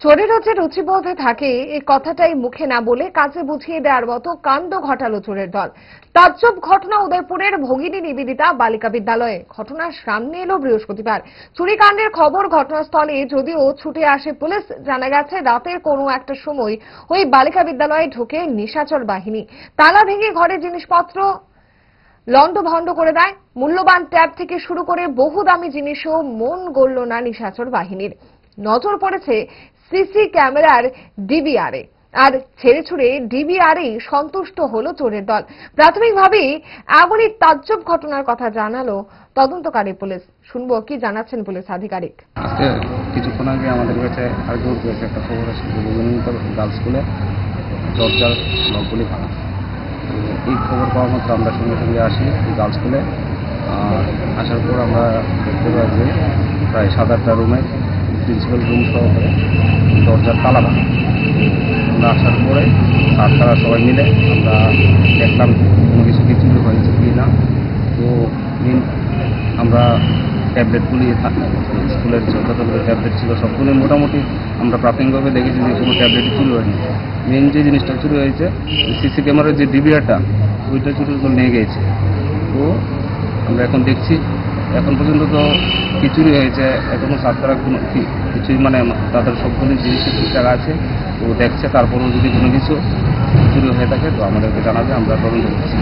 চোরেরও যে রুচিবোধে থাকে এই কথাটাই মুখে না বলে কাজে বুঝিয়ে দেওয়ার মতো কাণ্ড ঘটালো চোরের দল। তাজ্জব ঘটনা উদয়পুরের ভগিনী নিবেদিতা বালিকা বিদ্যালয়ে। ঘটনার সামনে এলো বৃহস্পতিবার। চুরিকাণ্ডের খবর ঘটনাস্থলে যদিও ছুটে আসে পুলিশ। জানা গেছে রাতের কোনো একটা সময় ওই বালিকা বিদ্যালয়ে ঢুকে নিশাচর বাহিনী তালা ভেঙে ঘরের জিনিসপত্র লণ্ডভণ্ড করে দেয়। মূল্যবান ট্যাব থেকে শুরু করে বহু দামি জিনিসও মন গড়ল না নিশাচর বাহিনীর। নজর পড়েছে সিসি ক্যামেরার ডিবিআরে, আর ছেড়ে ছুড়ে ডিবিআরই সন্তুষ্ট হলো চোরের দল। প্রাথমিকভাবেই এমনই তাজ্জব ঘটনার কথা জানালো তদন্তকারী পুলিশ। শুনবো কি জানাচ্ছেন পুলিশ আধিকারিক। আজকে কিছুক্ষণ আগে আমাদের কাছে একটা খবর আসে গার্লস স্কুলে দরজার লকগুলি ভাঙা। এই খবর পাওয়া মাত্র আমরা সঙ্গে সঙ্গে আসি গার্লস স্কুলে। আসার পর আমরা দেখতে পাই যে প্রায় 7-8টা রুমে প্রিন্সিপাল রুম সহকারে দরজার তালা ভাঙা। আমরা আসার পরে তারা সবাই মিলে আমরা দেখলাম কোনো কিছু চুরি হয়েছে কি না। তো আমরা ট্যাবলেটগুলি স্কুলের যতগুলো ট্যাবলেট ছিল সবগুলো মোটামুটি আমরা প্রাথমিকভাবে দেখেছি যে কোনো ট্যাবলেটই চুরি হয়নি। মেন যে জিনিসটা চুরি হয়েছে সিসি ক্যামেরার যে ডিবিআরটা ওইটা চুরি করে নিয়ে গিয়েছে। তো আমরা এখন দেখছি এখন পর্যন্ত তো কি চুরি হয়েছে এখনও ছাত্ররা কোনো কিছুই তাদের সবগুলি জিনিসের ঠিকঠাক আছে। তো দেখছে তারপরেও যদি কোনো কিছু চুরি হয়ে থাকে তো আমাদেরকে জানাবে, আমরা তদন্ত করছি।